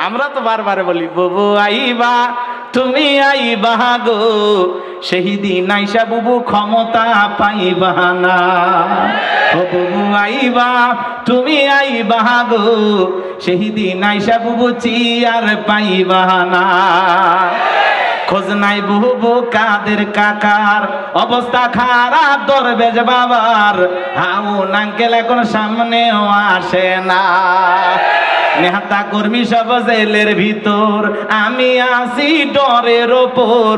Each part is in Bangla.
আমরা তো বারবার বলি বুবু আইবা তুমি আইবা গো, সেই দিন আইসা বুবু ক্ষমতা পাইবা না। ও বুবু আইবা তুমি আইবা গো, সেই দিন আইসা বুবু চিয়ার পাইবা না। খোঁজ নাই বুবু কাদের কাকার, অবস্থা খারাপ দরবেশ বাবার, হাউন আঙ্কেল এখন সামনেও আসে না। নেতা কর্মী সব জেলের ভিতর, আমি আসি ডরের ওপর,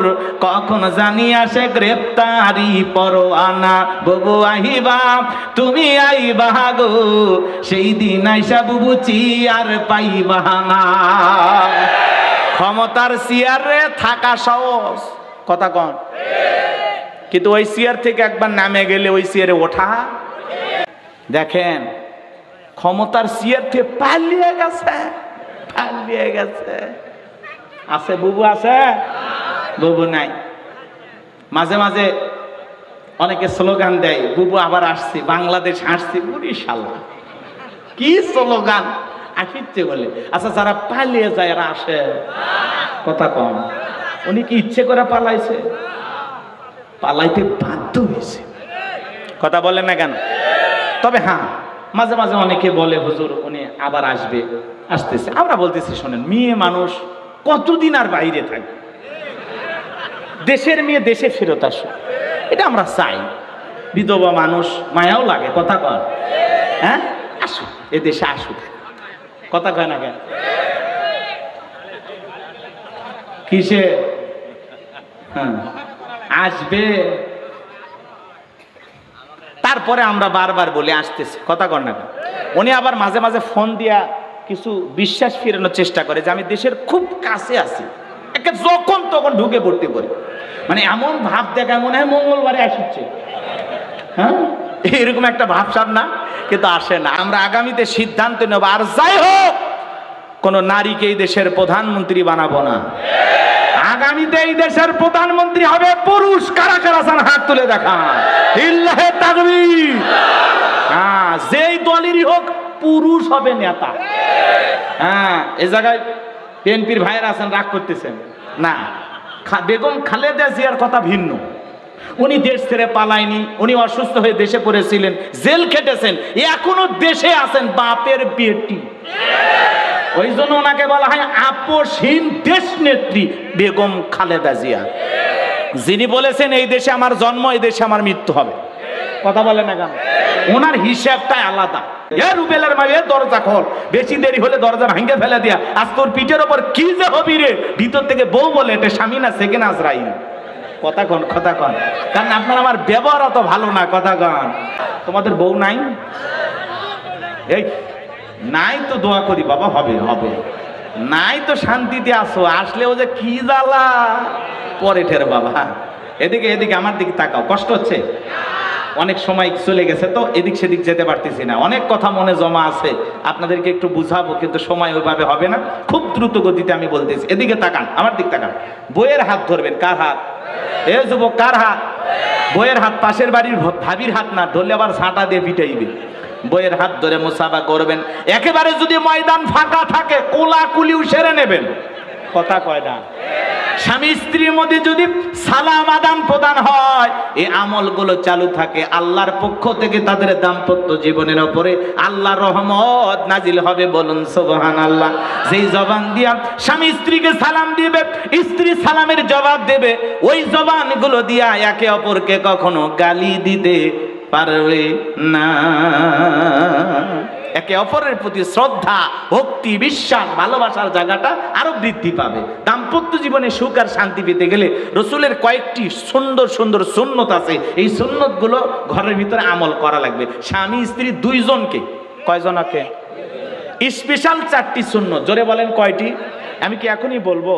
কখন জানি আসে গ্রেপ্তারি পরোয়ানা। বুবু আইবা তুমি আইবা গো, সেই দিন আইসা বুবু চিয়ার পাইবা না। ক্ষমতার চেয়ারে থাকা সহজ, কথা কন, কিন্তু ওই চেয়ার থেকে একবার নামে গেলে ওই চেয়ারে ওঠা। দেখেন ক্ষমতার চেয়ার থেকে পালিয়ে গেছে, পালিয়ে গেছে। আছে বুবু, আছে বুবু নাই। মাঝে মাঝে অনেকে স্লোগান দেয় বুবু আবার আসছি, বাংলাদেশ আসছি। বরিশাল্লাহ কি স্লোগান আসিচ্ছে বলে। আচ্ছা যারা পালিয়ে যায় এরা আসে, কথা কম। উনি কি ইচ্ছে করে পালাইছে? পালাইতে বাধ্য হয়েছে, কথা বলেন না কেন? তবে হ্যাঁ মাঝে মাঝে অনেকে বলে হুজুর উনি আবার আসবে, আসতেছে। আমরা বলতেছি শোনেন, মেয়ে মানুষ কতদিন আর বাইরে থাকে, দেশের মেয়ে দেশে ফেরত আসুক, এটা আমরা চাই। বিধবা মানুষ মায়াও লাগে, কথা কর। হ্যাঁ আসুক, এ দেশে আসুক, কথা কয় না কেন? কিসে হ্যাঁ আসবে। তারপরে আমরা বারবার বলে আসতেছে, কথা কর না কেন? উনি আবার মাঝে মাঝে ফোন দিয়া কিছু বিশ্বাস ফিরানোর চেষ্টা করে যে আমি দেশের খুব কাছে আছি, একে যখন তখন ঢুকে পড়তে পারি। মানে এমন ভাব দেখা মনে হয় মঙ্গলবারে আসছে, হ্যাঁ এরকম একটা ভাবসাব না, কিন্তু আসে না। আমরা আগামীতে সিদ্ধান্ত নেব, আর যাই হোক কোন নারীকে এই দেশের প্রধানমন্ত্রী বানাবো না। আগামীতে এই দেশের প্রধানমন্ত্রী হবে পুরুষ। কারা কারা চান হাত তুলে দেখান। ইল্লাহে তাকবীর। হ্যাঁ যেই দলেরই হোক পুরুষ হবে নেতা। হ্যাঁ এই জায়গায় বিএনপির ভাইয়েরা আছেন, রাগ করতেছেন না। বেগম খালেদা জিয়ার কথা ভিন্ন। উনি দেশ ছেড়ে পালায়নি, উনি অসুস্থ হয়ে দেশে পড়েছিলেন, জেল খেটেছেন, এখনো দেশে আছেন, বাপের বেটি। ওই জন্য ওনাকে বলা হয় আপসহীন দেশ নেত্রী বেগম খালেদা জিয়া, যিনি বলেছেন এই দেশে আমার জন্ম, এই দেশে আমার মৃত্যু হবে। কথা বলে না কেন? ওনার হিসাবটাই আলাদা। এ রুবেলের মাঝে দরজা খোল, বেশি দেরি হলে দরজা ভাঙে ফেলে দিয়া, আজ তোর পিঠের ওপর কি যে হবি রে। ভিতর থেকে বউ বলে এটা স্বামী না সেকেন্ড আজরাইল। কথা কন, কথা কন, কারণ আপনার আমার ব্যবহার অত ভালো না। কথা কন, তোমাদের বউ নাই? এই নাই তো দোয়া করি বাবা, হবে হবে। নাই তো শান্তিতে আসো, আসলেও যে কি জ্বালা পরে ঠের বাবা। এদিকে এদিকে আমার দিকে তাকাও, কষ্ট হচ্ছে? অনেক সময় চলে গেছে তো এদিক সেদিক যেতে পারতেছি না, অনেক কথা মনে জমা আছে, আপনাদেরকে একটু বুঝাবো কিন্তু সময় ওইভাবে হবে না। খুব দ্রুত গতিতে আমি বলতেছি। এদিকে তাকান, আমার দিক তাকান। বইয়ের হাত ধরবেন। কার হাত? এ যুবক কার হাত? বইয়ের হাত। পাশের বাড়ির ভাবির হাত না, ধরলে আবার ঝাঁটা দিয়ে পিটাইবে। বইয়ের হাত ধরে মুসাফা করবেন। একেবারে যদি ময়দান ফাঁকা থাকে কোলাকুলিও সেরে নেবেন। কথা কয় না? স্বামী স্ত্রীর মধ্যে যদি সালাম আদান প্রদান হয়, এই আমলগুলো চালু থাকে, আল্লাহর পক্ষ থেকে তাদের দাম্পত্য জীবনের উপরে আল্লাহর রহমত নাজিল হবে। বলুন সুবহানাল্লাহ। যেই জবান দিয়া স্বামী স্ত্রীকে সালাম দিবে, স্ত্রী সালামের জবাব দেবে, ওই জবানগুলো দিয়া একে অপরকে কখনো গালি দিতে পারবে না। একে অপরের প্রতি শ্রদ্ধা, ভক্তি, বিশ্বাস, ভালোবাসার জায়গাটা আরো বৃদ্ধি পাবে। দাম্পত্য জীবনে সুখ আর শান্তি পেতে গেলে রসুলের কয়েকটি সুন্দর সুন্দর সুন্নত আছে, এই সুন্নতগুলো ঘরের ভিতরে আমল করা লাগবে। স্বামী স্ত্রী দুইজনকে, কয়জনকে? স্পেশাল 4টি সুন্নত। জোরে বলেন কয়টি? আমি কি এখনই বলবো?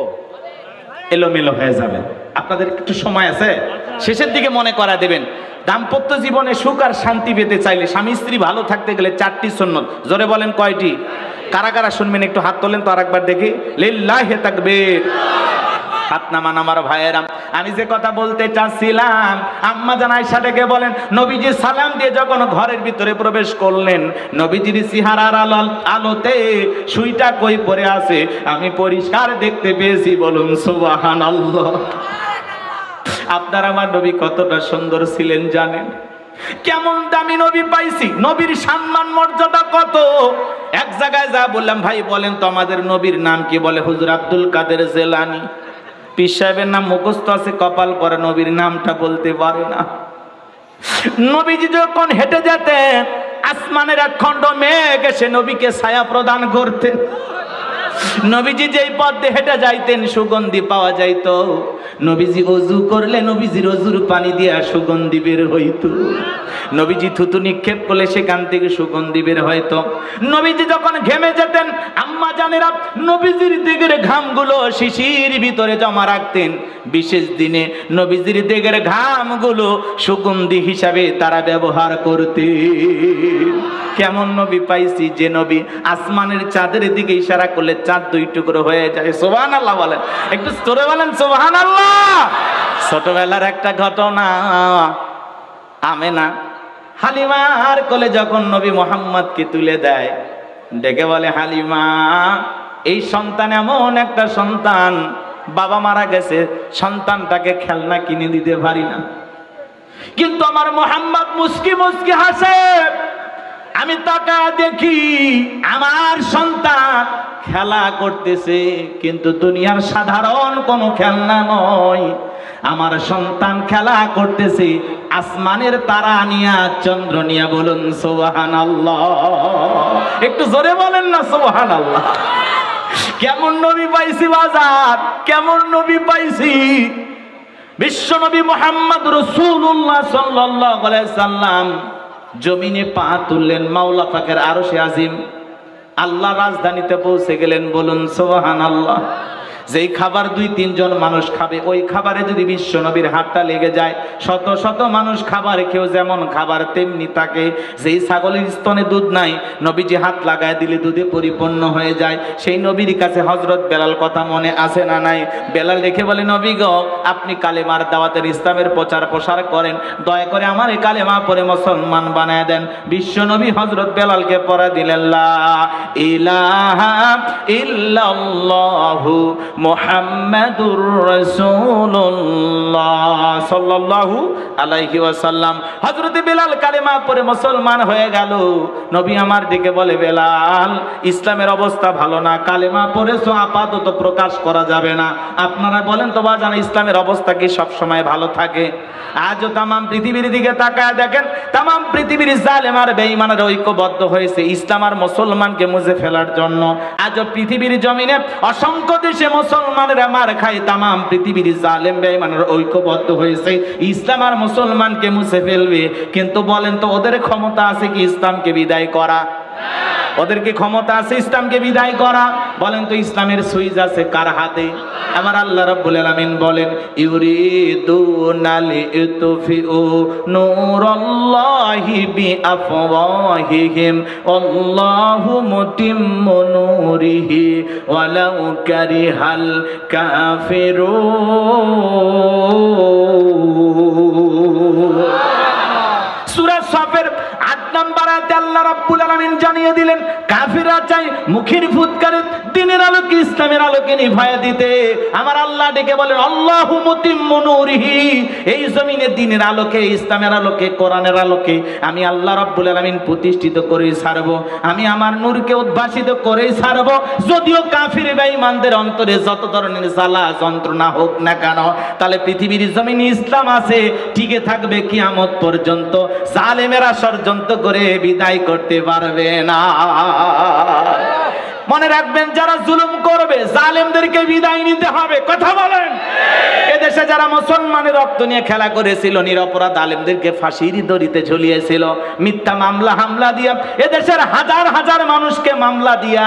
এলোমেলো হয়ে যাবে। আপনাদের একটু সময় আছে, শেষের দিকে মনে করা দেবেন। দাম্পত্য জীবনে সুখ আর শান্তি পেতে চাইলে, স্বামী স্ত্রী ভালো থাকতে গেলে 4টি সুন্নত। জোরে বলেন কয়টি? কারা কারা শুনবেন একটু হাত তোলেন তো আরেকবার দেখি। লিল্লাহি তাকবীর। হাত নামান আমার ভাইয়েরা। আমি যে কথা বলতে চাচ্ছিলাম, আম্মা জান আয়েশা ডেকে বলেন, নবীজি সালাম দিয়ে যখন ঘরের ভিতরে প্রবেশ করলেন, নবীজির চেহারার আলোতে সুইটা কই পড়ে আছে আমি পরিষ্কার দেখতে পেয়েছি। বলুন সুবহানাল্লাহ। আপনার আমার নবী কতটা সুন্দর ছিলেন জানেন? কেমন দামি নবী পাইছি, নবীর সম্মান মর্যাদা কত। এক জায়গায় যা বললাম, ভাই বলেন তো আমাদের নবীর নাম কি? বলে হুজুর আব্দুল কাদের জেলানী। পীর সাহেবের নাম মুখস্থ আছে কপাল পরে, নবীর নামটা বলতে পারে না। নবীজি যখন হেঁটে যেতেন, আসমানের এক খণ্ড মেঘ এসে নবীকে ছায়া প্রদান করতেন। নবীজি যেই পথ দিয়ে হেঁটে যাইতেন সুগন্ধি পাওয়া যাইতো। নবীজি ওযু করলে নবীজির ওযুর পানি দিয়ে সুগন্ধি বের হইতো। নবীজি থুতু নিক্ষেপ করলে সেখান থেকে সুগন্ধি বের হইতো। নবীজি যখন ঘেমে যেতেন, আম্মা জানেরা নবীজির দেগের ঘামগুলো শিশির ভিতরে জমা রাখতেন। বিশেষ দিনে নবীজির দেগের ঘামগুলো সুগন্ধি হিসাবে তারা ব্যবহার করতেন। কেমন নবী পাইছি, যে নবী আসমানের চাঁদের দিকে ইশারা করলে চাঁদ দুই টুকরো হয়ে যায়। সুবহানাল্লাহ বলেন, একটু জোরে বলেন সুবহানাল্লাহ। ছোটবেলার একটা ঘটনা, আমেনা হালিমার কোলে যখন নবী মুহাম্মদকে তুলে দেয়, ডেকে বলে, হালিমা এই সন্তান এমন একটা সন্তান, বাবা মারা গেছে, সন্তানটাকে খেলনা কিনে দিতে পারি না, কিন্তু আমার মুহাম্মদ মুস্কি মুস্কি হাসে। আমি তাকা দেখি আমার সন্তান খেলা করতেছে, কিন্তু দুনিয়ার সাধারণ কোনো খেলনা নয়। আমার সন্তান খেলা করতেছে আসমানের তারা নিয়া, চন্দ্র নিয়া। বলুন সুবহানাল্লাহ। একটু জোরে বলেন না সুবহানাল্লাহ। কেমন নবী পাইছি বাজার, কেমন নবী পাইছি। বিশ্ব নবী মুহাম্মদ রাসূলুল্লাহ সাল্লাল্লাহু আলাইহি সাল্লাম জমিনে পা তুললেন, মাওলা পাকের আরশে আজিম, আল্লাহ রাজধানীতে পৌঁছে গেলেন। বলুন সুবহানাল্লাহ। যেই খাবার 2-3 জন মানুষ খাবে, ওই খাবারে যদি বিশ্ব নবীর হাতটা লেগে যায়, শত শত মানুষ খাবার কেউ যেমন খাবার তেমনি থাকে। যেই ছাগলের স্তনে দুধ নাই, নবীজি হাত লাগায় দিলে দুধে পরিপূর্ণ হয়ে যায়। সেই নবীর কাছে হযরত বেলাল কথা মনে আছে না নাই? বেলাল দেখে বলে, নবী গো, আপনি কালেমার দাওয়াতের ইসলামের প্রচার প্রসার করেন, দয়া করে আমার এই কালেমা পড়ে মুসলমান বানায় দেন। বিশ্ব নবী হযরত বেলালকে পড়া দিলেন, লা ইলাহা ইল্লাল্লাহু মুহাম্মাদুর রাসূলুল্লাহ সাল্লাল্লাহু আলাইহি ওয়াসাল্লাম। হযরত বেলাল কালেমা পড়ে মুসলমান হয়ে গেল। নবী আমার দিকে বলে, বেলাল ইসলামের অবস্থা ভালো না, কালেমা পড়েছো আপাতত প্রকাশ করা যাবে না। আপনারা বলেন তো বাজান, ইসলামের অবস্থা কি সব সময় ভালো থাকে? আজও তাম পৃথিবীর দিকে তাকায় দেখেন, তাম পৃথিবীর জালেম আর বেঈমানরা ঐক্যবদ্ধ হয়েছে ইসলাম আর মুসলমানকে মুছে ফেলার জন্য। আজও পৃথিবীর জমিনে অসংখ্য দেশে মুসলমানেরা মার খায়, তাম পৃথিবীর জালেম বেঈমানরা ঐক্যবদ্ধ হয়েছে ইসলাম আর মুসলমানকে মুছে ফেলবে। কিন্তু বলেন তো, ওদের ক্ষমতা আছে কি ইসলামকে বিদায় করা? ওদের কি ক্ষমতা আছে ইসলামকে বিদায় করা? বলেন তো, ইসলামের সুইচ আছে কার হাতে? আমার আল্লাহ রাব্বুল আলামিন বলেন, ইউরিদুনা লিতুফিউ নূরাল্লাহি বিআফওয়াহিহিম আল্লাহু মুতিম্মু নূরিহি ওয়ালাউ কারিহাল কাফিরুন। সূরা সাফের 8 নম্বর আয়াতে আল্লাহ রাব্বুল আলামিন জানিয়ে দিলেন, কাফিররা চাই মুখের ফুৎকারে দ্বীনের আলোকে, ইসলামের আলোকে নিভায়া দিতে। আমার আল্লাহ ডেকে বলেন, আল্লাহু মুতিম্মু নূরিহি, এই জমিনে দ্বীনের আলোকে, ইসলামের আলোকে, কোরআনের আলোকে আমি আল্লাহ রাব্বুল আলামিন প্রতিষ্ঠিত করেই ছাড়বো। আমি আমার নূরকে উদ্ভাসিত করেই ছাড়বো। যদিও কাফির বেঈমানদের অন্তরে যত ধরনের জ্বালা যন্ত্রণা হোক না কেন, তাহলে পৃথিবীর জমিনে ইসলাম আছে, টিকে থাকবে কিয়ামত পর্যন্ত। জালেমেরা ষড়যন্ত্র করে বিদায় করতে পারবে না। মনে রাখবেন, যারা জুলুম করবে জালেমদেরকে বিদায় নিতে হবে। কথা বলেন। এদেশে যারা মুসলমানের রক্ত নিয়ে খেলা করেছিল, নিরপরাধ আলেমদেরকে ফাঁসির দড়িতে ঝুলিয়েছিল, মিথ্যা মামলা হামলা দিয়া এদেশের হাজার হাজার মানুষকে মামলা দিয়া,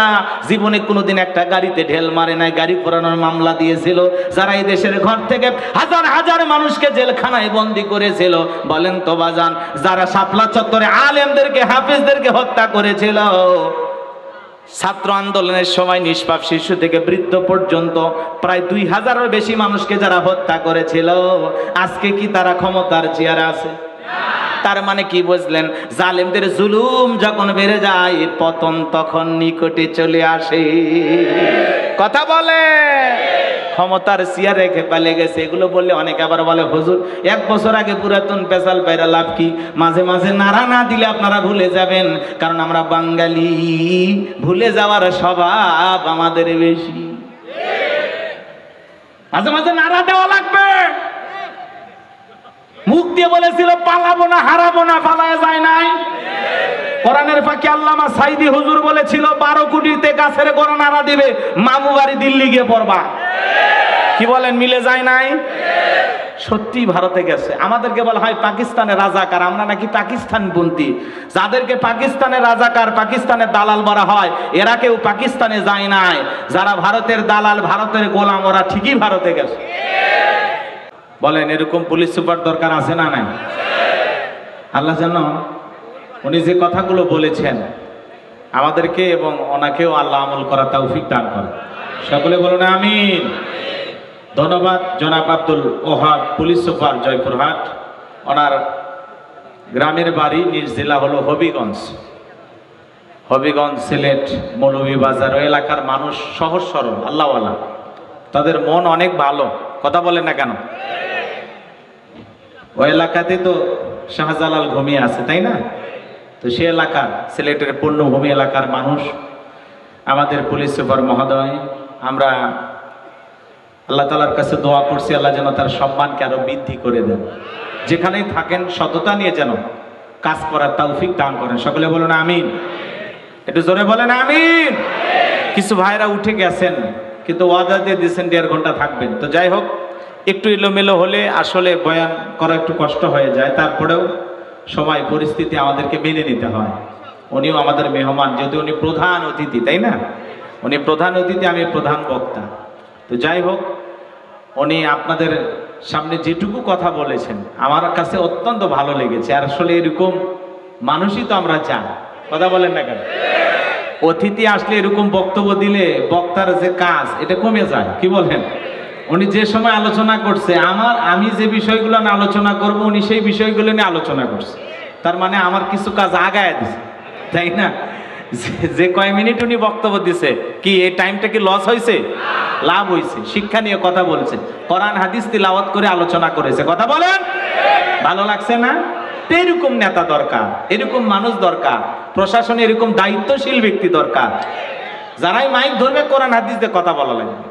জীবনে কোনোদিন একটা গাড়িতে ঢেল মারে নাই, গাড়ি পোড়ানোর মামলা দিয়েছিল, যারা এই দেশের ঘর থেকে হাজার হাজার মানুষকে জেলখানায় বন্দী করেছিল। বলেন তো বাজান, যারা শাপলা চত্বরে আলেমদেরকে, হাফেজদেরকে হত্যা করেছিল, ছাত্র আন্দোলনের সময় নিষ্পাপ শিশু থেকে বৃদ্ধ পর্যন্ত প্রায় 2000-এর বেশি মানুষকে যারা হত্যা করেছিল, আজকে কি তারা ক্ষমতার চেয়ারে আছে? তার মানে কি বুঝলেন? জালেমদের জুলুম যখন বেড়ে যায়, পতন তখন নিকটে চলে আসে। কথা বলে ক্ষমতার চেয়ার রেখে পালিয়ে গেছে, এগুলো বললে অনেকে আবার বলে হুজুর 1 বছর আগে পুরাতন পেশাল পায়রা লাভ কি? মাঝে মাঝে নাড়া না দিলে আপনারা ভুলে যাবেন, কারণ আমরা বাঙালি, ভুলে যাওয়ার স্বভাব আমাদের বেশি। মাঝে মাঝে নাড়া দেওয়া লাগবে। মুখ দিয়ে বলেছিল পালাবো না, হারাবো না, পালায় যায় নাই। কোরআনের ফাঁকি আল্লামা সাইদি হুজুর বলেছিল 12 কোটিতে গাছের গোড়া নাড়া দিবে, মামু বাড়ি দিল্লি গিয়ে পড়বা। কি বলেন, মিলে যায় নাই? সত্যি ভারতে গেছে। আমাদেরকে বলা হয় পাকিস্তানের রাজাকার, আমরা নাকি পাকিস্তানপন্থী। যাদেরকে পাকিস্তানের রাজাকার, পাকিস্তানের দালাল বলা হয়, এরা কেউ পাকিস্তানে যায় নাই। যারা ভারতের দালাল, ভারতের গোলাম, ওরা ঠিকই ভারতে গেছে। বলেন এরকম পুলিশ সুপার দরকার আছে না নাই? আল্লাহ যেন উনি যে কথাগুলো বলেছেন আমাদেরকে এবং ওনাকেও আল্লাহ আমল করা তৌফিক দান করে। সকলে বলুন আমিন। ধন্যবাদ জনাব আব্দুল ওহাব, পুলিশ সুপার জয়পুরহাট। ওনার গ্রামের বাড়ি, নিজ জেলা হলো হবিগঞ্জ। হবিগঞ্জ, সিলেট, মৌলভীবাজার ওই এলাকার মানুষ সহজ সরল, আল্লাহওয়ালা, তাদের মন অনেক ভালো। কথা বলেন না কেন? ওই এলাকাতে তো শাহজালাল ঘুমিয়ে আছে, তাই না? তো সে এলাকার, সিলেটের পূর্ণভূমি এলাকার মানুষ, আমাদের পুলিশ সুপার মহোদয়, আমরা আল্লাহ তাআলার কাছে দোয়া করছি আল্লাহ যেন তার সম্মানকে আরো বৃদ্ধি করে দেন। যেখানেই থাকেন সততা নিয়ে যেন কাজ করার তৌফিক দান করেন। সকলে বলুন আমিন। একটু জোরে বলেন আমিন। কিছু ভাইরা উঠে গেছেন, কিন্তু ওয়াদা দিয়ে দিয়েছেন 1.5 ঘন্টা থাকবেন। তো যাই হোক, একটু এলোমেলো হলে আসলে বয়ান করা একটু কষ্ট হয়ে যায়। তারপরেও সময় পরিস্থিতি আমাদেরকে মেনে নিতে হয়। উনিও আমাদের মেহমান, যেহেতু উনি প্রধান অতিথি, তাই না? উনি প্রধান অতিথি, আমি প্রধান বক্তা। তো যাই হোক, উনি আপনাদের সামনে যেটুকু কথা বলেছেন আমার কাছে অত্যন্ত ভালো লেগেছে। আর আসলে এরকম মানুষই তো আমরা চাই। কথা বলেন না কেন? অতিথি আসলে এরকম বক্তব্য দিলে বক্তার যে কাজ এটা কমে যায়। কি বলেন? উনি যে সময় আলোচনা করছে, আমি যে বিষয়গুলো নিয়ে আলোচনা করব, উনি সেই বিষয়গুলো নিয়ে আলোচনা করছে। তার মানে আমার কিছু কাজ আগায় দিছে, তাই না? যে কয় মিনিট উনি বক্তব্য দিছে, কি এই টাইমটা কি লস হয়েছে? লাভ হয়েছে। শিক্ষা নিয়ে কথা বলছে, কোরআন হাদিস তিলাওয়াত করে আলোচনা করেছে। কথা বলেন, ভালো লাগছে না? এরকম নেতা দরকার, এরকম মানুষ দরকার, প্রশাসনে এরকম দায়িত্বশীল ব্যক্তি দরকার, যারাই মাইক ধরবে কোরআন হাদিস দিয়ে কথা বলা লাগবে।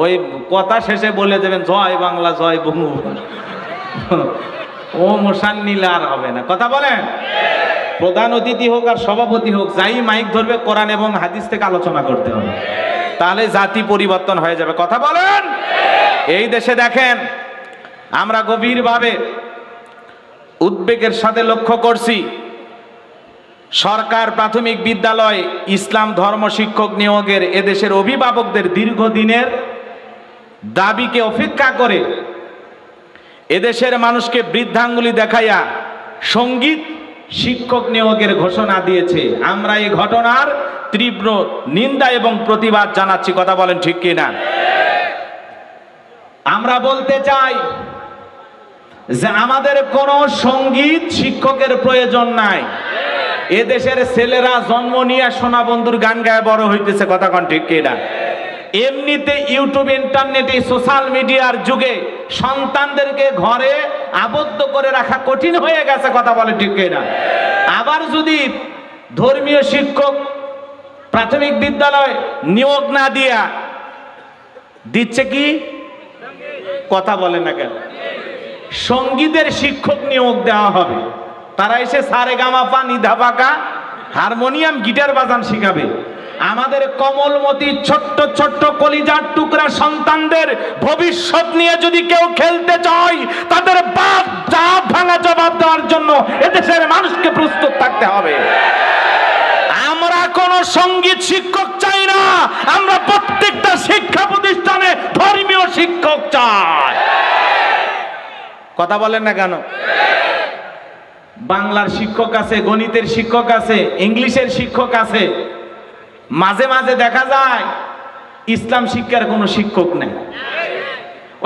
ওই কথা শেষে বলে দেবেন জয় বাংলা, জয় বঙ্গবন্ধু, ও মশান নিলে আর হবে না। কথা বলেন, প্রধান অতিথি হোক আর সভাপতি হোক, যাই মাইক ধরবে কোরআন এবং হাদিস থেকে আলোচনা করতে হবে, তাহলে জাতি পরিবর্তন হয়ে যাবে। কথা বলেন। এই দেশে দেখেন, আমরা গভীরভাবে উদ্বেগের সাথে লক্ষ্য করছি, সরকার প্রাথমিক বিদ্যালয় ইসলাম ধর্ম শিক্ষক নিয়োগের এদেশের অভিভাবকদের দীর্ঘদিনের দাবিকে উপেক্ষা করে এদেশের মানুষকে বৃদ্ধাঙ্গুলি দেখাইয়া সঙ্গীত শিক্ষক নিয়োগের ঘোষণা দিয়েছে। আমরা এই ঘটনার তীব্র নিন্দা এবং প্রতিবাদ জানাচ্ছি। কথা বলেন ঠিক কিনা? আমরা বলতে চাই যে আমাদের কোনো সঙ্গীত শিক্ষকের প্রয়োজন নাই। এদেশের ছেলেরা জন্ম নিয়ে সোনা বন্ধুর গান গায়ে বড় হইতেছে। কথা কন ঠিক কিনা? এমনিতে ইউটিউব, ইন্টারনেটে, সোশ্যাল মিডিয়ার যুগে সন্তানদেরকে ঘরে আবদ্ধ করে রাখা কঠিন হয়ে গেছে। কথা বলে ঠিক কিনা? আবার যদি ধর্মীয় শিক্ষক প্রাথমিক বিদ্যালয় নিয়োগ না দিয়া দিচ্ছে কি? কথা বলে না কেন? সঙ্গীতের শিক্ষক নিয়োগ দেওয়া হবে। তারা এসে সারেগামাপা, নিধাপাকা, হারমোনিয়াম, গিটার বাজান শিখাবে। আমাদের কমলমতি ছোট্ট ছোট্ট কলিজার টুকরা সন্তানদের ভবিষ্যৎ নিয়ে যদি কেউ খেলতে চায়, তাদের বাপ জাত ভাঙা জবাব দেওয়ার জন্য এদেশের মানুষকে প্রস্তুত থাকতে হবে। আমরা কোন সঙ্গীত শিক্ষক চাই না, আমরা প্রত্যেকটা শিক্ষা প্রতিষ্ঠানে ধর্মীয় শিক্ষক চাই। কথা বলেন না কেন? বাংলার শিক্ষক আছে, গণিতের শিক্ষক আছে, ইংলিশের শিক্ষক আছে, মাঝে মাঝে দেখা যায় ইসলাম শিক্ষার কোনো শিক্ষক নেই,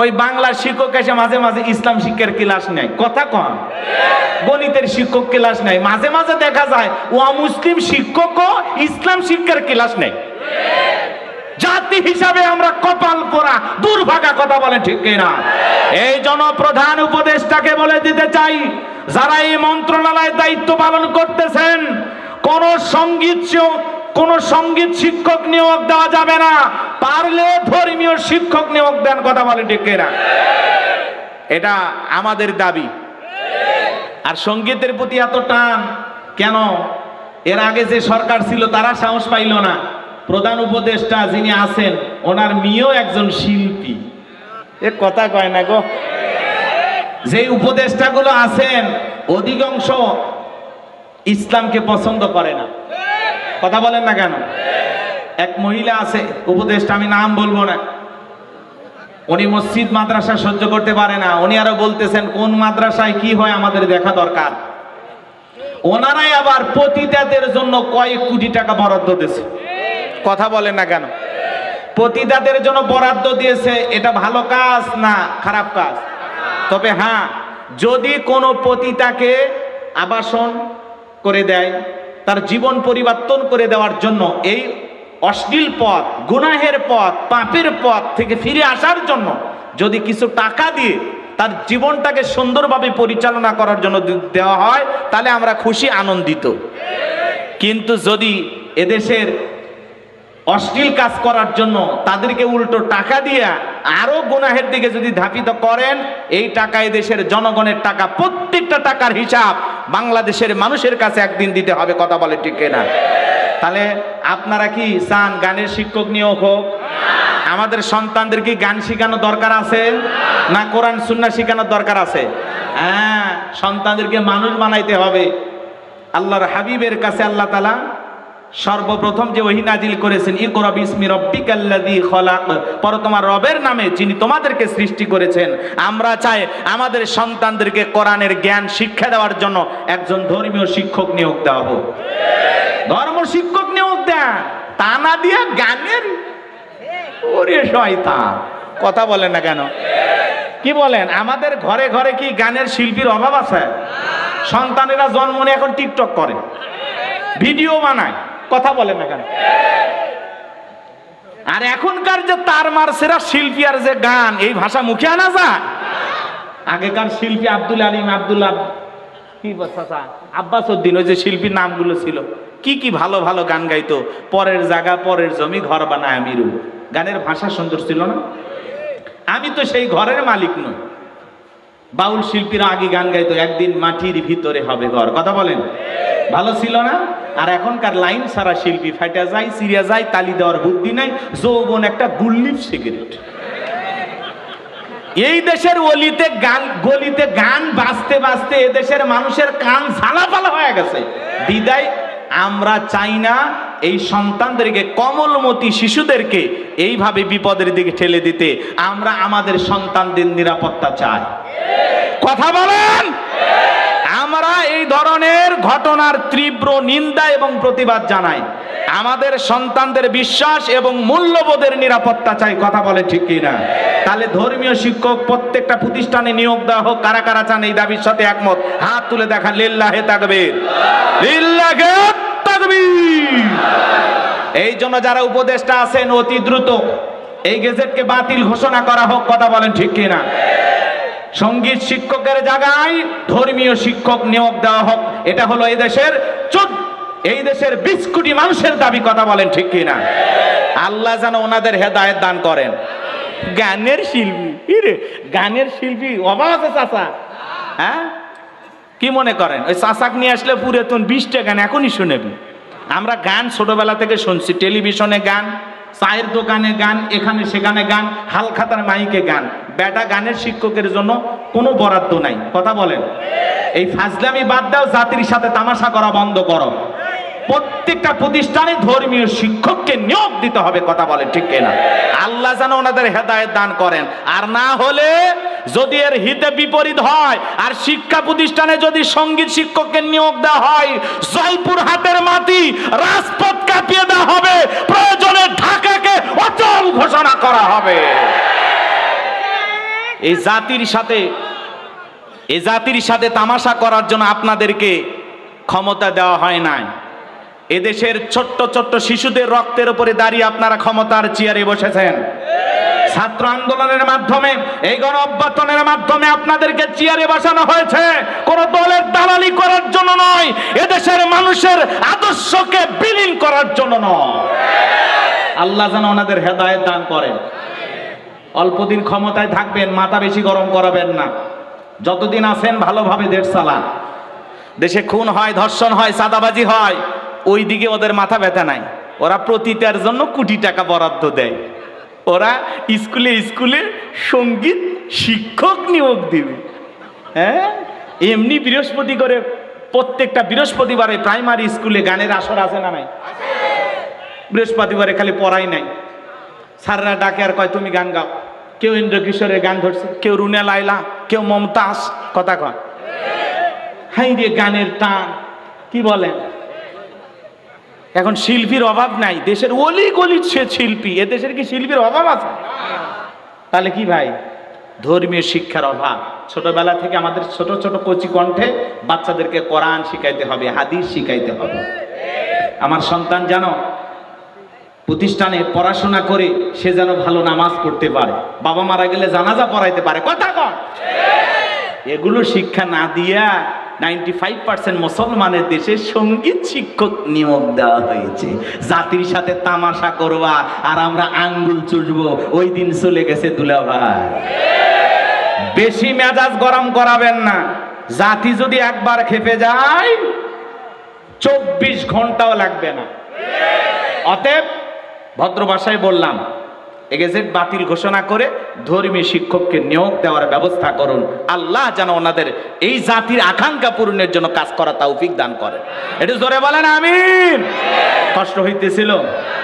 ওই বাংলার শিক্ষক এসে মাঝে মাঝে ইসলাম শিক্ষার ক্লাস নেয়, কথা কম। গণিতের শিক্ষক ক্লাস নেয়, মাঝে মাঝে দেখা যায় অমুসলিম শিক্ষকও ইসলাম শিক্ষার ক্লাস নেয়। জাতি হিসাবে আমরা কপাল পোড়া দুর্ভাগা, কথা বলে ঠিক কিনা? এই জনপ্রধান উপদেষ্টাকে বলে দিতে চাই, যারা এই মন্ত্রণালয়ের দায়িত্ব পালন করতেছেন, কোন সঙ্গীত শিক্ষক নিয়োগ দেওয়া যাবে না, পারলে ধর্মীয় শিক্ষক নিয়োগ দেন, কথা বলে ঠিক কিনা? এটা আমাদের দাবি। আর সঙ্গীতের প্রতি এত টান কেন? এর আগে যে সরকার ছিল তারা সাহস পাইল না। প্রধান উপদেষ্টা যিনি আছেন ওনার মেয়েও একজন শিল্পী, এ কথা কয় না গো। যে উপদেষ্টাগুলো আছেন অধিকাংশ ইসলামকে পছন্দ করে না, কথা বলেন না কেন? এক মহিলা আছে উপদেষ্টা, আমি নাম বলবো না, উনি মসজিদ মাদ্রাসা সহ্য করতে পারে না। উনি আরো বলতেছেন কোন মাদ্রাসায় কি হয় আমাদের দেখা দরকার। ওনারাই আবার পতিতাদের জন্য কয়েক কোটি টাকা বরাদ্দ দিয়েছে, কথা বলেন না কেন? পতিতাদের জন্য বরাদ্দ দিয়েছে, এটা ভালো কাজ না খারাপ কাজ? তবে হ্যাঁ, যদি কোনো পতিতাকে আবাসন করে দেয়, তার জীবন পরিবর্তন করে দেওয়ার জন্য, এই অশ্লীল পথ, গুনাহের পথ, পাপের পথ থেকে ফিরে আসার জন্য যদি কিছু টাকা দিয়ে তার জীবনটাকে সুন্দরভাবে পরিচালনা করার জন্য দেওয়া হয়, তাহলে আমরা খুশি আনন্দিত। কিন্তু যদি এদেশের অশ্লীল কাজ করার জন্য তাদেরকে উল্টো টাকা দিয়ে আরো গুনাহের দিকে যদি ধাপিত করেন, এই টাকা দেশের জনগণের টাকা, প্রত্যেকটা টাকার হিসাব বাংলাদেশের মানুষের কাছে একদিন দিতে হবে, কথা বলে ঠিক না? তাহলে আপনারা কি চান গানের শিক্ষক নিয়োগ হোক? আমাদের সন্তানদের কি গান শেখানো দরকার আছে না কোরআন সুন্নাহ শেখানোর দরকার আছে? হ্যাঁ, সন্তানদেরকে মানুষ বানাইতে হবে। আল্লাহর হাবিবের কাছে আল্লাহ তাআলা সর্বপ্রথম যে ওহী নাজিল করেছেন, ইকরা বিসমি রাব্বিকাল্লাযী খলাক, পড়ো তোমার রবের নামে যিনি তোমাদেরকে সৃষ্টি করেছেন। আমরা চাই আমাদের সন্তানদেরকে কোরআনের জ্ঞান শিক্ষা দেওয়ার জন্য একজন ধর্মীয় শিক্ষক নিয়োগ দেওয়া হোক। ধর্ম শিক্ষক নিয়োগ দেন, তা না দিয়ে গানের, ওরে শয়তান, কথা বলেন না কেন? কি বলেন? আমাদের ঘরে ঘরে কি গানের শিল্পীর অভাব আছে? সন্তানেরা জন্ম নিয়ে এখন টিকটক করে, ভিডিও বানায়, কথা বলেন না কেন? আর এখনকার যে তার মারসেরা শিল্পী আর যে গান, এই ভাষা মুখে আনা যায়? আগেকার শিল্পী আব্দুল আলিম, আব্দুল্লাহ, কি আব্বাস উদ্দিন, ওই যে শিল্পীর নামগুলো ছিল, কি কি ভালো ভালো গান গাইতো। পরের জায়গা পরের জমি ঘর বানায় আমিরু, গানের ভাষা সুন্দর ছিল না? আমি তো সেই ঘরের মালিক নই। বাউল শিল্পীরা আগে গান গাইতো, একদিন মাটির ভিতরে হবে ঘর, কথা বলেন, ভালো ছিল না? আর এখনকার লাইন সারা শিল্পী ফাইটা যায়, সিরিয়া যায়, তালি দেওয়ার বুদ্ধি নাই, যৌবন একটা গুল্লিপ সিগারেট। এই দেশের অলিতে গান, গলিতে গান বাজতে বাজতে এদেশের মানুষের কান ঝালাপালা হয়ে গেছে। বিদায় আমরা চাই না এই সন্তানদেরকে, কমলমতি শিশুদেরকে এইভাবে বিপদের দিকে ঠেলে দিতে। আমরা আমাদের সন্তানদের নিরাপত্তা চাই, কথা বলেন। আমরা এই ধরনের ঘটনার তীব্র নিন্দা এবং প্রতিবাদ জানাই। আমাদের সন্তানদের বিশ্বাস এবং মূল্যবোধের নিরাপত্তা চাই, কথা বলে ঠিক কিনা? তাহলে ধর্মীয় শিক্ষক প্রত্যেকটা প্রতিষ্ঠানে নিয়োগ দেওয়া হোক। কারা কারা চান এই দাবির সাথে একমত? হাত তুলে দেখান। লিল্লাহে তাকবীর, লিল্লাহে তাকবীর। এই জন্য যারা উপদেষ্টা আছেন, অতি দ্রুত এই গেজেটকে বাতিল ঘোষণা করা হোক, কথা বলেন ঠিক কিনা? সঙ্গীত শিক্ষকের জায়গায় ধর্মীয় শিক্ষক নিয়োগ দেওয়া হোক। এটা হলো এই দেশের 20 কোটি মানুষের দাবি, কথা বলেন ঠিক কিনা? আল্লাহ যেন ওনাদের হেদায়েত দান করেন। গানের শিল্পী, গানের শিল্পী অভাব আছে চাচা? হ্যাঁ, কি মনে করেন ওই চাচাক নিয়ে আসলে পুরাতন 20টা গান এখনই শুনেবি? আমরা গান ছোটবেলা থেকে শুনছি, টেলিভিশনে গান, চায়ের দোকানে গান, এখানে সেখানে গান, হালখাতার মাইকে গান। বেটা গানের শিক্ষকের জন্য কোনো বরাদ্দ নাই, কথা বলেন। এই ফাজলামি বাদ দাও, জাতির সাথে তামাশা করা বন্ধ করো। প্রত্যেকটা প্রতিষ্ঠানে ধর্মীয় শিক্ষককে নিয়োগ দিতে হবে, কথা বলেন ঠিক কিনা? আল্লাহ যেন ওনাদের হেদায়েত দান করেন। আর না হলে যদি এর হিতে বিপরীত হয় আর শিক্ষা প্রতিষ্ঠানে যদি সঙ্গীত শিক্ষককে নিয়োগ দেওয়া হয়, জয়পুরহাটের মাটি রাজপথ কাঁপিয়ে দেওয়া হবে, প্রয়োজনে ঢাকাকে অচল ঘোষণা করা হবে। এই জাতির সাথে তামাশা করার জন্য আপনাদেরকে ক্ষমতা দেওয়া হয় নাই। এদেশের ছোট্ট ছোট্ট শিশুদের রক্তের উপরে দাঁড়িয়ে আপনারা ক্ষমতার চেয়ারে বসেছেন। ছাত্র আন্দোলনের মাধ্যমে, এই গণ অভ্যুত্থানের মাধ্যমে আপনাদেরকে চেয়ারে বসানো হয়েছে কোন দলের দালালি করার জন্য নয়, এদেশের মানুষের আদর্শকে বিলীন করার জন্য নয়। আল্লাহ যেন ওনাদের হেদায়েত দান করেন। অল্পদিন ক্ষমতায় থাকবেন, মাথা বেশি গরম করাবেন না। যতদিন আছেন ভালোভাবে দেশ চালান। দেশে খুন হয়, ধর্ষণ হয়, চাঁদাবাজি হয়, ওই দিকে ওদের মাথা ব্যথা নাই। ওরা প্রতিটার জন্য কোটি টাকা বরাদ্দ দেয়। ওরা স্কুলে স্কুলে সঙ্গীত শিক্ষক নিয়োগ দিবে। হ্যাঁ, এমনি বৃহস্পতি করে প্রত্যেকটা বৃহস্পতিবারে প্রাইমারি স্কুলে গানের আসর আছে না নাই? বৃহস্পতিবারে খালি পড়াই নাই, স্যাররা ডাকে আর কয় তুমি গান গাও। কেউ ইন্দ্রকিশোরের গান ধরছে, কেউ রুনা লায়লা, কেউ মমতাজ। কথা কয় হাই রে গানের টান, কি বলেন? এখন শিল্পীর অভাব নাই, দেশের অলি গলি সে শিল্পী। এদেশের কি শিল্পীর অভাব আছে? তাহলে কি ভাই? ধর্মীয় শিক্ষার অভাব। ছোটবেলা থেকে আমাদের ছোট ছোট কচি কণ্ঠে বাচ্চাদেরকে কোরআন শিখাইতে হবে, হাদিস শিখাইতে হবে। আমার সন্তান যেন প্রতিষ্ঠানে পড়াশোনা করে সে যেন ভালো নামাজ পড়তে পারে, বাবা মারা গেলে জানাজা পড়াইতে পারে। কথা কন, এগুলো শিক্ষা না দিয়া 95% মুসলমানের দেশে সঙ্গীত শিক্ষক নিয়োগ দেওয়া হয়েছে। জাতির সাথে তামাশা করবা আর আমরা আঙ্গুল চুষবো, ওই দিন চলে গেছে দুলাভাই। বেশি মেজাজ গরম করাবেন না। জাতি যদি একবার খেপে যায় 24 ঘন্টাও লাগবে না। অতএব ভদ্র ভাষায় বললাম, গেজেট বাতিল ঘোষণা করে ধর্মীয় শিক্ষককে নিয়োগ দেওয়ার ব্যবস্থা করুন। আল্লাহ যেন ওনাদের এই জাতির আকাঙ্ক্ষা পূরণের জন্য কাজ করা তৌফিক দান করেন। একটু জোরে বলেন আমিন। কষ্ট হইতেছিল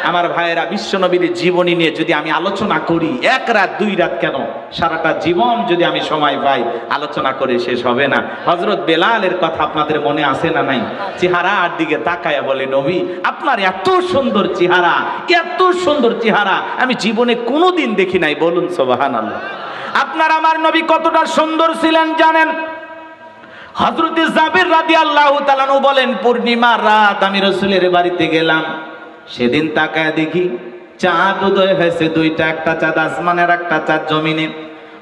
আমার ভাইয়েরা, বিশ্বনবীর জীবনী নিয়ে যদি আমি আলোচনা করি, এক রাত দুই রাত কেন, সারাটা জীবন যদি আমি সময় পাই, আলোচনা করে শেষ হবে না। হযরত বেলালের কথা আপনাদের মনে আছে না নাই? চেহারার দিকে তাকায়া বলে, নবী আপনার এত সুন্দর চেহারা, এত সুন্দর চেহারা আমি জীবনে কোনোদিন দেখি নাই। বলুন সুবহানাল্লাহ। আপনার আমার নবী কতটা সুন্দর ছিলেন জানেন? হযরত জাবির রাদিয়াল্লাহু তাআলা আনহু বলেন, পূর্ণিমার রাত আমি রাসূলের বাড়িতে গেলাম, সেদিন তাকায় দেখি চাঁদ উদয় হয়েছে দুইটা, একটা চাঁদ আসমানের, একটা চাঁদ জমিনে।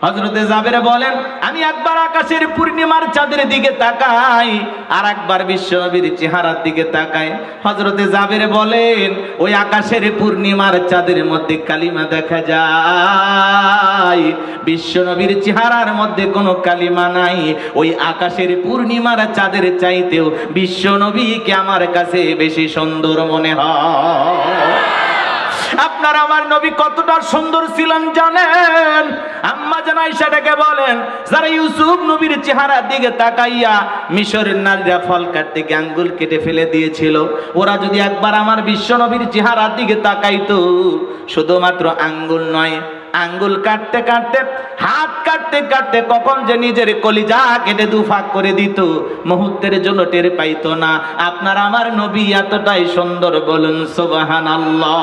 হযরতে জাবের বলেন, আমি একবার আকাশের পূর্ণিমার চাঁদের দিকে তাকাই, আর একবার বিশ্বনবীর চেহারার দিকে তাকাই। হযরতে জাবের বলেন, ওই আকাশের পূর্ণিমার চাঁদের মধ্যে কালিমা দেখা যায়, বিশ্বনবীর চেহারার মধ্যে কোনো কালিমা নাই। ওই আকাশের পূর্ণিমার চাঁদের চাইতেও বিশ্বনবীকে আমার কাছে বেশি সুন্দর মনে হয়। আপনার আমার নবী কতটা সুন্দর ছিলেন জানেন? আম্মা জান আয়েশা ডেকে বলেন, যারা ইউসুফ নবীর চেহারার দিকে তাকাইয়া মিশরের নারীরা ফল কাটতে গিয়ে আঙ্গুল কেটে ফেলে দিয়েছিল, ওরা যদি একবার আমার বিশ্ব নবীর চেহারার দিকে তাকাইতো, শুধুমাত্র আঙ্গুল নয়, আঙ্গুল কাটতে কাটতে, হাত কাটতে কাটতে কখন যে নিজের কলিজা কেটে দুফাক করে দিত, মুহূর্তের জন্য টের পাইতো না। আপনার আমার নবী এতটাই সুন্দর। বলুন সুবহানাল্লাহ।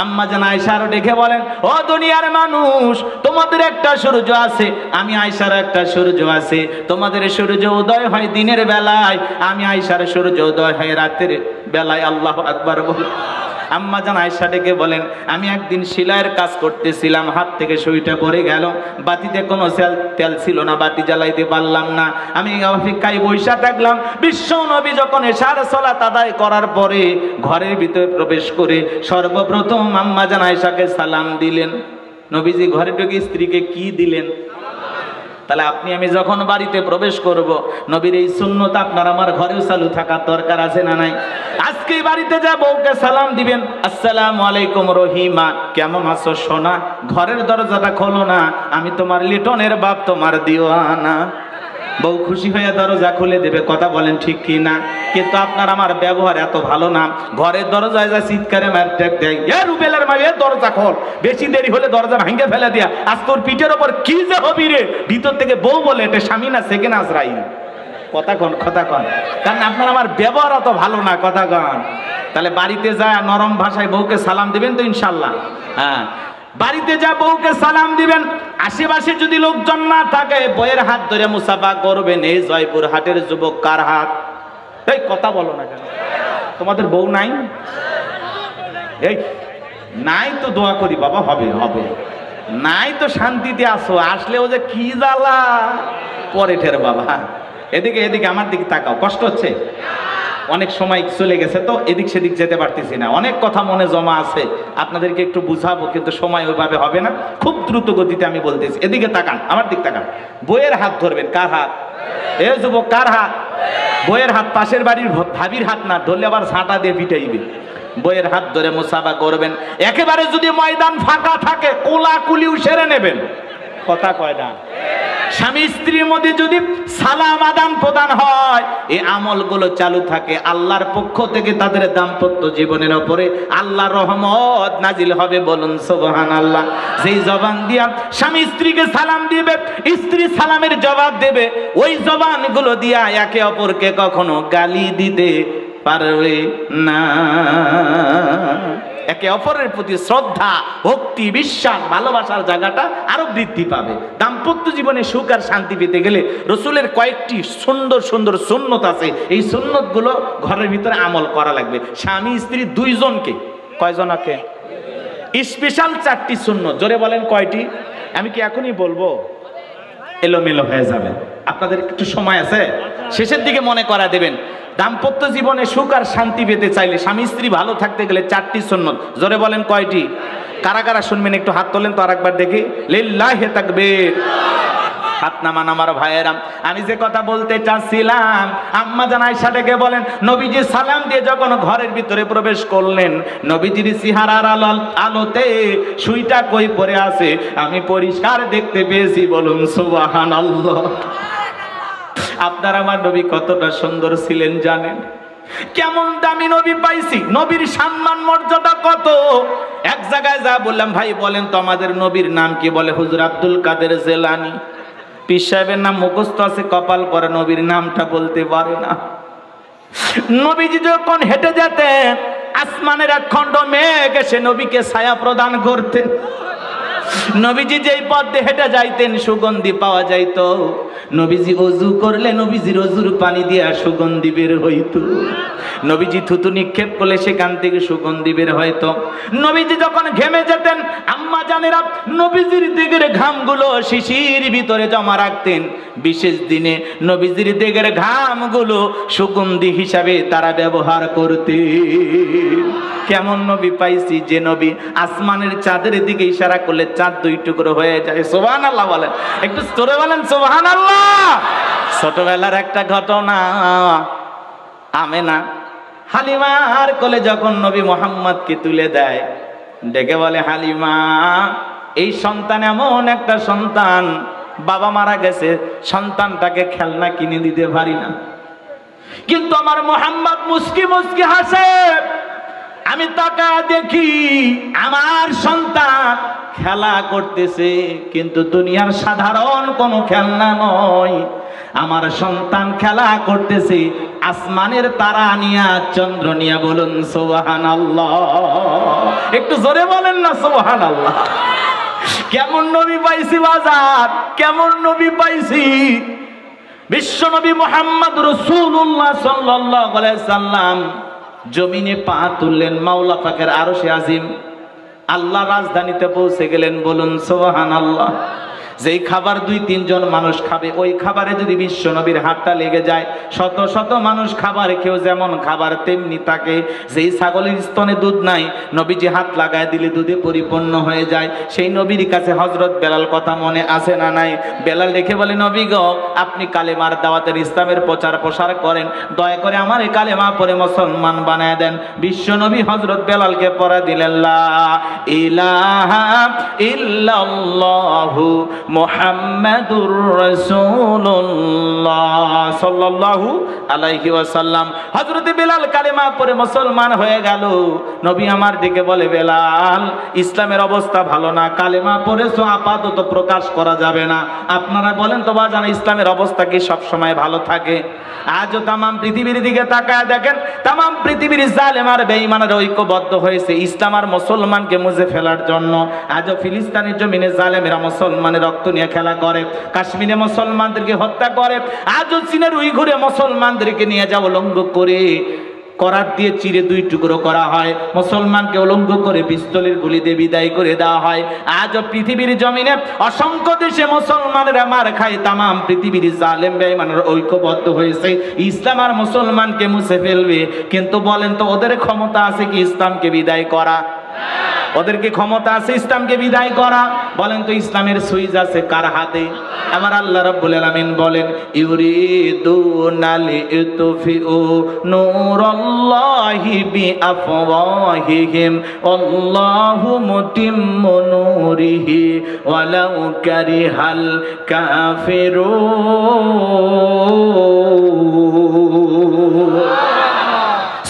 আম্মা জান আয়েশা আরো দেখে বলেন, ও দুনিয়ার মানুষ, তোমাদের একটা সূর্য আছে, আমি আয়েশার একটা সূর্য আছে। তোমাদের সূর্য উদয় হয় দিনের বেলায়, আমি আয়েশার সূর্য উদয় হয় রাতের বেলায়। আল্লাহু আকবার বলুন। আম্মা জান আয়েশা ডেকে বলেন, আমি একদিন সেলাইয়ের কাজ করতেছিলাম, হাত থেকে সুইটা পড়ে গেল, বাতিতে কোনো তেল ছিল না, বাতি জ্বালাইতে পারলাম না। আমি অপেক্ষায় বৈশা থাকলাম। বিশ্ব নবী যখন এশার সালাত আদায় করার পরে ঘরের ভিতরে প্রবেশ করে সর্বপ্রথম আম্মা জান আয়েশাকে সালাম দিলেন। নবীজি ঘরে ঢুকে স্ত্রীকে কি দিলেন? তাহলে আপনি আমি যখন বাড়িতে প্রবেশ করব, নবীর এই সুন্নত আপনার আমার ঘরেও চালু থাকার দরকার আছে না নাই? আজকে বাড়িতে যা বউকে সালাম দিবেন, আসসালামু আলাইকুম রহিমা, কেমন আছো সোনা? ঘরের দরজাটা খোলো না, আমি তোমার লিটনের বাপ, তোমার দিওয়ানা। বউ খুশি হয়ে দরজা খুলে দেবে, কথা বলেন ঠিক কি না? কিন্তু আপনার আমার ব্যবহার এত ভালো না, ঘরের দরজায় যা চিৎকারে মারতে দেয়, এ রুবেলের মা, এ দরজা খোল, বেশি দেরি হলে দরজা ভাঙে ফেলে দিয়া, আজ তোর পিঠের ওপর কি যে হবি রে। ভিতর থেকে বউ বলে, এটা স্বামী না সেকেন্ড আজরাইল। কথা কন, কথা কন, কারণ আপনার আমার ব্যবহার অত ভালো না, কথা কন। তাহলে বাড়িতে যায় নরম ভাষায় বউকে সালাম দিবেন তো ইনশাল্লাহ? হ্যাঁ, বাড়িতে যা বউকে সালাম দিবেন। আশেপাশে যদি লোকজন না থাকে, বইয়ের হাত ধরে মুসাফা করবেন। এই জয়পুর হাটের যুবক কার হাত? এই কথা বলো না কেন? তোমাদের বউ নাই? এই নাই তো দোয়া করি বাবা, হবে হবে। নাই তো শান্তিতে আসো, আসলেও যে কি জ্বালা পরে ঠের বাবা। এদিকে এদিকে আমার দিকে তাকাও, কষ্ট হচ্ছে? অনেক সময় চলে গেছে তো এদিক সেদিক যেতে পারতেছি না, অনেক কথা মনে জমা আছে, আপনাদেরকে একটু বুঝাবো কিন্তু সময় ওইভাবে হবে না, খুব দ্রুত গতিতে আমি বলতেছি। এদিকে তাকান, আমার দিক তাকান। বইয়ের হাত ধরবেন। কার হাত? এ যুবক, কার হাত? বইয়ের হাত। পাশের বাড়ির ভাবির হাত না, ধরলে আবার ঝাঁটা দিয়ে পিটাইবে। বইয়ের হাত ধরে মুসাফা করবেন। একেবারে যদি ময়দান ফাঁকা থাকে, কোলাকুলিও সেরে নেবেন। কথা কয় না? স্বামী স্ত্রীর মধ্যে যদি সালাম আদান প্রদান হয়, এই আমলগুলো চালু থাকে, আল্লাহর পক্ষ থেকে তাদের দাম্পত্য জীবনের উপরে আল্লাহর রহমত নাজিল হবে। বলুন সুবহানাল্লাহ। যেই জবান দিয়া স্বামী স্ত্রীকে সালাম দিবে, স্ত্রী সালামের জবাব দেবে, ওই জবানগুলো দিয়া একে অপরকে কখনো গালি দিতে পারবে না। একে অপরের প্রতি শ্রদ্ধা, ভক্তি, বিশ্বাস, ভালোবাসার জায়গাটা আরো বৃদ্ধি পাবে। দাম্পত্য জীবনে সুখ আর শান্তি পেতে গেলে রসুলের কয়েকটি সুন্দর সুন্দর সুন্নত আছে, এই সুন্নতগুলো ঘরের ভিতরে আমল করা লাগবে। স্বামী স্ত্রী দুইজনকে, কয়জনকে? স্পেশাল 4টি সুন্নত। জোরে বলেন কয়টি? আমি কি এখনই বলবো? এলোমেলো হয়ে যাবে। আপনাদের একটু সময় আছে, শেষের দিকে মনে করা দেবেন। দাম্পত্য জীবনে সুখ আর শান্তি পেতে চাইলে, স্বামী স্ত্রী ভালো থাকতে গেলে 4টি সুন্নত। জোরে বলেন কয়টি? কারা কারা শুনবেন একটু হাত তোলেন তো আরেকবার দেখি। লিল্লাহি তাকবীর। হাত নামান আমার ভাইয়েরা। আমি যে কথা বলতে চাচ্ছিলাম, আম্মা জান আয়েশা ডেকে বলেন, নবীজি সালাম দিয়ে যখন ঘরের ভিতরে প্রবেশ করলেন, নবীজির চেহারার আলোতে সুইটা কই পড়ে আছে আমি পরিষ্কার দেখতে পেয়েছি। বলুন সুবহানাল্লাহ। আপনার আমার নবী কতটা সুন্দর ছিলেন জানেন? কেমন দামি নবী পাইছি, নবীর সম্মান মর্যাদা কত। এক জায়গায় যা বললাম, ভাই বলেন তো আমাদের নবীর নাম কি? বলে হুজুর আব্দুল কাদের জেলানি। পীর সাহেবের নাম মুখস্থ আছে, কপাল পরে নবীর নামটা বলতে পারে না। নবীজি যখন হেঁটে যেতেন, আসমানের এক খণ্ড মেঘ এসে নবীকে ছায়া প্রদান করতেন। নবীজি যেই পথ দিয়ে হেঁটে যাইতেন, সুগন্ধি পাওয়া যাইত। নবীজি ওযু করলে নবীজির ওযুর পানি দিয়ে সুগন্ধি বের হইতো। নবীজি থুতু নিক্ষেপ করলে সেখান থেকে সুগন্ধি বের হইতো। নবীজি যখন ঘেমে যেতেন, আম্মা জানেরা নবীজির দিকের ঘামগুলো শিশির ভিতরে জমা রাখতেন। বিশেষ দিনে নবীজির দিকের ঘামগুলো সুগন্ধি হিসাবে তারা ব্যবহার করতেন। কেমন নবী পাইছি, যে নবী আসমানের চাঁদের দিকে ইশারা করলে চাঁদ 2 টুকরো হয়ে যায়। সুবহানাল্লাহ বলেন, একটু জোরে বলেন সুবহানাল্লাহ। ছোটবেলার একটা ঘটনা, আমেনা হালিমার কোলে যখন নবী মুহাম্মদকে তুলে দেয়, ডেকে বলে, হালিমা এই সন্তান এমন একটা সন্তান, বাবা মারা গেছে, সন্তানটাকে খেলনা কিনে দিতে পারি না, কিন্তু আমার মুহাম্মদ মুস্কি মুস্কি হাসে। আমি তাকা দেখি আমার সন্তান খেলা করতেছে, কিন্তু দুনিয়ার সাধারণ কোনো খেলনা নয়। আমার সন্তান খেলা করতেছে আসমানের তারা নিয়া, চন্দ্র নিয়া। বলুন সুবহানাল্লাহ। একটু জোরে বলেন না সুবহানাল্লাহ। কেমন নবী পাইছি বাজার, কেমন নবী পাইছি। বিশ্ব নবী মুহাম্মদ রাসূলুল্লাহ সাল্লাল্লাহু আলাইহি সাল্লাম জমিনে পা তুললেন, মাওলা পাকের আরশে আজিম, আল্লাহ রাজধানীতে পৌঁছে গেলেন। বলুন সুবহানাল্লাহ। যেই খাবার 2-3 জন মানুষ খাবে, ওই খাবারে যদি বিশ্ব নবীর হাতটা লেগে যায়, শত শত মানুষ খাবার খেয়েও যেমন খাবার তেমনি থাকে। যেই ছাগলের স্তনে দুধ নাই, নবীজি হাত লাগায় দিলে দুধে পরিপূর্ণ হয়ে যায়। সেই নবীর কাছে হযরত বেলাল কথা মনে আছে না নাই? বেলাল দেখে বলে, নবী গো, আপনি কালেমার দাওয়াতের ইসলামের প্রচার প্রসার করেন, দয়া করে আমার এই কালেমা পড়ে মুসলমান বানায় দেন। বিশ্ব নবী হযরত বেলালকে পড়া দিলেন, লা ইলাহা ইল্লাল্লাহু মুহাম্মাদুর রাসূলুল্লাহ সাল্লাল্লাহু আলাইহি ওয়াসাল্লাম। হযরত বেলাল কালেমা পড়ে মুসলমান হয়ে গেল। নবী আমার দিকে বলে, বেলাল, ইসলামের অবস্থা ভালো না, কালেমা পড়েছো আপাতত প্রকাশ করা যাবে না। আপনারা বলেন তো বাজান, ইসলামের অবস্থা কি সব সময় ভালো থাকে? আজও তাম পৃথিবীর দিকে তাকায় দেখেন, তাম পৃথিবীর জালেম আর বেঈমানের ঐক্যবদ্ধ হয়েছে ইসলাম আর মুসলমানকে মুছে ফেলার জন্য। আজও ফিলিস্তিনের জমিনে জালেমেরা মুসলমানের রক্ত নিয়ে খেলা করে, কাশ্মীরে মুসলমানদেরকে হত্যা করে, আজও চীনের উইঘুরে মুসলমানদেরকে নিয়ে যাওয়া উলঙ্গ করে করাত দিয়ে চিরে দুই টুকরো করা হয়, মুসলমানকে উলঙ্গ করে পিস্তলের গুলি দিয়ে বিদায় করে দেওয়া হয়। আজও পৃথিবীর জমিনে অসংখ্য দেশে মুসলমানেরা মার খায়, তামাম পৃথিবীর জালেম বেঈমানের ঐক্যবদ্ধ হয়েছে ইসলাম আর মুসলমানকে মুছে ফেলবে। কিন্তু বলেন তো, ওদের ক্ষমতা আছে কি ইসলামকে বিদায় করা? ওদের কি ক্ষমতা আছে ইসলামকে বিদায় করা? বলেন তো, ইসলামের সুইচ আছে কার হাতে? আমার আল্লাহ রাব্বুল আলামিন বলেন, ইউরিদুনা লিতুফিউ নূরাল্লাহি বিআফওয়াহিহিম আল্লাহু মুতিম্মু নূরিহি ওয়ালাউ কারিহাল কাফিরুন।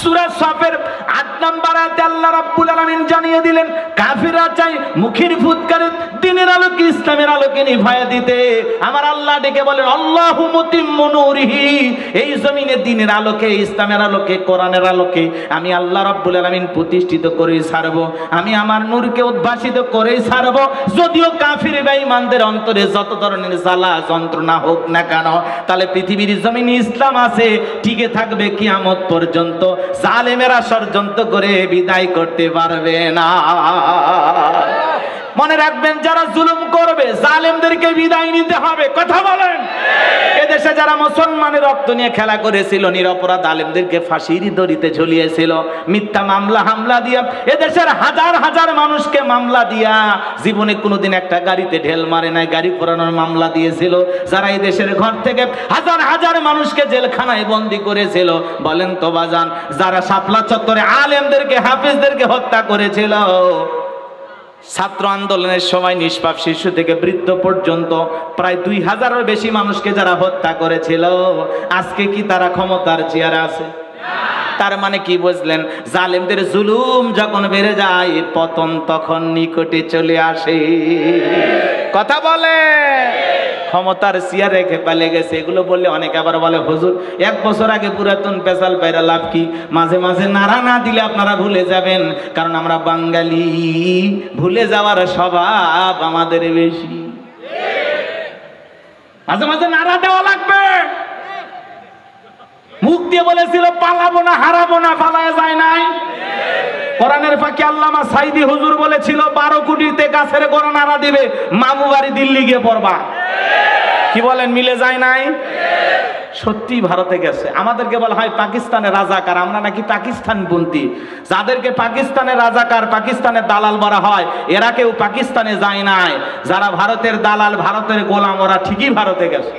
সূরা সাফের ৮ নম্বর আয়াতে আল্লাহ রাব্বুল আলামিন জানিয়ে দিলেন, কাফিররা চায় মুখের ফুৎকারে দ্বীনের আলোকে, ইসলামের আলোকে নিভায়া দিতে। আমার আল্লাহ ডেকে বলেন, আল্লাহু মুতিম্মু নূরিহি, এই জমিনে দ্বীনের আলোকে, ইসলামের আলোকে, কোরআনের আলোকে আমি আল্লাহ রাব্বুল আলামিন প্রতিষ্ঠিত করেই ছাড়বো, আমি আমার নূরকে উদ্ভাসিত করেই ছাড়বো। যদিও কাফির বেঈমানদের অন্তরে যত ধরনের জ্বালা যন্ত্রণা হোক না কেন, তাহলে পৃথিবীর জমিনে ইসলাম আছে, টিকে থাকবে কিয়ামত পর্যন্ত। জালেমেরা ষড়যন্ত্র করে বিদায় করতে পারবে না। মনে রাখবেন, যারা জুলুম করবে জালেমদেরকে বিদায় নিতে হবে। কথা বলেন। এদেশে যারা মুসলমানের রক্ত নিয়ে খেলা করেছিল, নিরপরাধ আলেমদেরকে ফাঁসির দড়িতে ঝুলিয়েছিল, মিথ্যা মামলা হামলা দিয়া এদেশের হাজার হাজার মানুষকে মামলা দিয়া, জীবনে কোনোদিন একটা গাড়িতে ঢেল মারে নাই, গাড়ি পোড়ানোর মামলা দিয়েছিল, যারা এই দেশের ঘর থেকে হাজার হাজার মানুষকে জেলখানায় বন্দী করেছিল। বলেন তো বাজান, যারা শাপলা চত্বরে আলেমদেরকে, হাফেজদেরকে হত্যা করেছিল, ছাত্র আন্দোলনের সময় নিষ্পাপ শিশু থেকে বৃদ্ধ পর্যন্ত প্রায় ২০০০-এর বেশি মানুষকে যারা হত্যা করেছিল, আজকে কি তারা ক্ষমতার চেয়ারে আছে? তার মানে কি বুঝলেন? জালেমদের জুলুম যখন বেড়ে যায়, পতন তখন নিকটে চলে আসে। কথা বলে। ক্ষমতার চেয়ার রেখে পালে গেছে, এগুলো বললে অনেকে আবার বলে, হুজুর ১ বছর আগে পুরাতন পেশাল পায়রা লাভ কি? মাঝে মাঝে নাড়া না দিলে আপনারা ভুলে যাবেন, কারণ আমরা বাঙালি, ভুলে যাওয়ার স্বভাব আমাদের বেশি। মাঝে মাঝে নাড়া দেওয়া লাগবে। মুখ দিয়ে বলেছিল পালাবো না, হারাবো না, পালায় যায় নাই। কোরআনের ফাঁকি আল্লামা সাইদি হুজুর বলেছিল ১২ কোটিতে গাছের গোড়া নাড়া দিবে, মামু বাড়ি দিল্লি গিয়ে পড়বা। কি বলেন, মিলে যায় নাই? সত্যি ভারতে গেছে। আমাদেরকে বলা হয় পাকিস্তানের রাজাকার, আমরা নাকি পাকিস্তানপন্থী। যাদেরকে পাকিস্তানের রাজাকার, পাকিস্তানের দালাল বলা হয়, এরা কেউ পাকিস্তানে যায় নাই। যারা ভারতের দালাল, ভারতের গোলাম, ওরা ঠিকই ভারতে গেছে।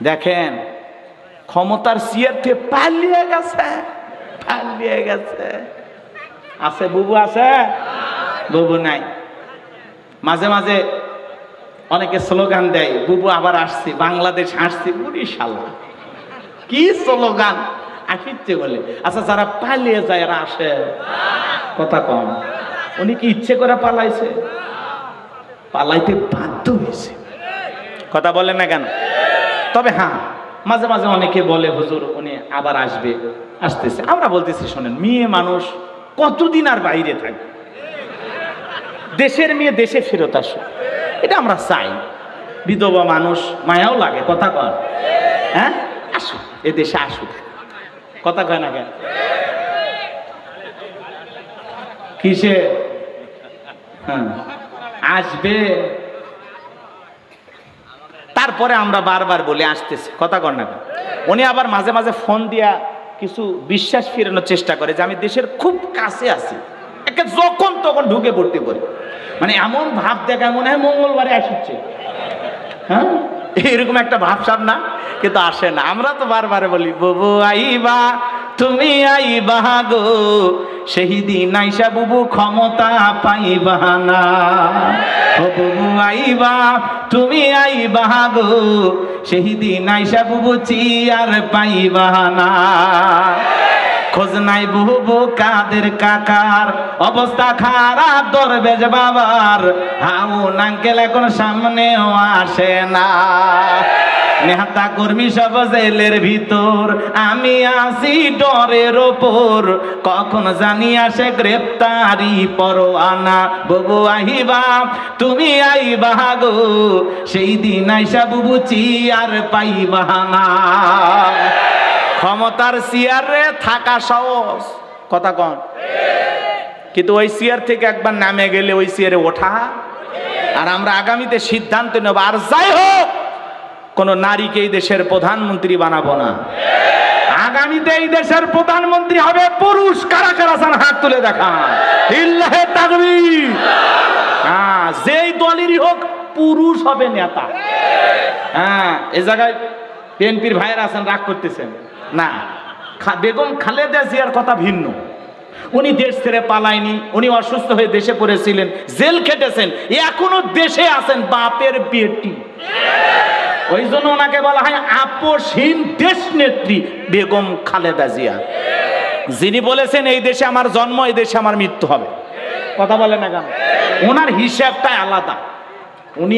দেখেন, ক্ষমতার চেয়ার থেকে পালিয়ে গেছে, পালিয়ে গেছে। আছে বুবু? আছে বুবু? নাই। মাঝে মাঝে অনেকে স্লোগান দেয়, বুবু আবার আসছে, বাংলাদেশ আসছে। বরিশালা কি স্লোগান আসছে বলে। আচ্ছা, যারা পালিয়ে যায় এরা আসে? কথা কম। উনি কি ইচ্ছে করে পালাইছে? পালাইতে বাধ্য হয়েছে। কথা বলেন না কেন? তবে হ্যাঁ, মাঝে মাঝে অনেকে বলে, হুজুর উনি আবার আসবে, আসতেছে। আমরা বলতেছি, শোনেন, মেয়ে মানুষ কতদিন আর বাইরে থাকে? দেশের মেয়ে দেশে ফেরত আসুক, এটা আমরা চাই। বিধবা মানুষ, মায়াও লাগে। কথা কয়? হ্যাঁ, আসুক, এ দেশে আসুক। কথা কয় না কেন? কিসে? হ্যাঁ, আসবে। তারপরে আমরা বারবার বলে আসতেছি। কথা কর না কেন? উনি আবার মাঝে মাঝে ফোন দিয়া কিছু বিশ্বাস ফিরানোর চেষ্টা করে যে আমি দেশের খুব কাছে আছি, যখন তখন ঢুকে পড়তে পারি। মানে এমন ভাব দেখা মনে হয় মঙ্গলবারে আসছে। হ্যাঁ, এরকম একটা ভাবসাব না, কিন্তু আসে না। আমরা তো বারবার বলি, বুবু আইবা তুমি আইবা গো, সেই দিন আইসা বুবু ক্ষমতা পাইবা না। ও বুবু আইবা, তুমি আইবা গো, সেই দিন আইসা বুবু চেয়ার পাইবা না। খোঁজ নাই বুবু কাদের কাকার, অবস্থা খারাপ দরবেশ বাবার, হাউন আঙ্কেল এখন সামনেও আসে না। নেতা কর্মী সব জেলের ভিতর, আমি আসি ডরের ওপর, কখন জানি আসে গ্রেপ্তারি পরোয়ানা। বুবু আইবা, তুমি আইবা গো, সেই দিন আইসা বুবু চেয়ার পাইবা না। ক্ষমতার চেয়ারে থাকা সহজ, কথা কন, কিন্তু ওই চেয়ার থেকে একবার নামে গেলে ওই চেয়ারে ওঠা। আর আমরা আগামীতে সিদ্ধান্ত নেব, আর যাই হোক কোন নারীকে এই দেশের প্রধানমন্ত্রী বানাবো না। আগামীতে এই দেশের প্রধানমন্ত্রী হবে পুরুষ। কারা কারা চান হাত তুলে দেখান। ইল্লাহে তাকবীর। হ্যাঁ, যেই দলেরই হোক পুরুষ হবে নেতা। হ্যাঁ, এই জায়গায় বিএনপির ভাইয়েরা আছেন, রাগ করতেছেন না। বেগম খালেদা জিয়ার কথা ভিন্ন। উনি দেশ ছেড়ে পালায়নি, উনি অসুস্থ হয়ে দেশে পড়েছিলেন, জেল খেটেছেন, এখনো দেশে আছেন, বাপের বেটি। ওই জন্য ওনাকে বলা হয় আপসহীন দেশ নেত্রী বেগম খালেদা জিয়া, যিনি বলেছেন এই দেশে আমার জন্ম, এই দেশে আমার মৃত্যু হবে। কথা বলে না কেন? ওনার হিসাবটা আলাদা। উনি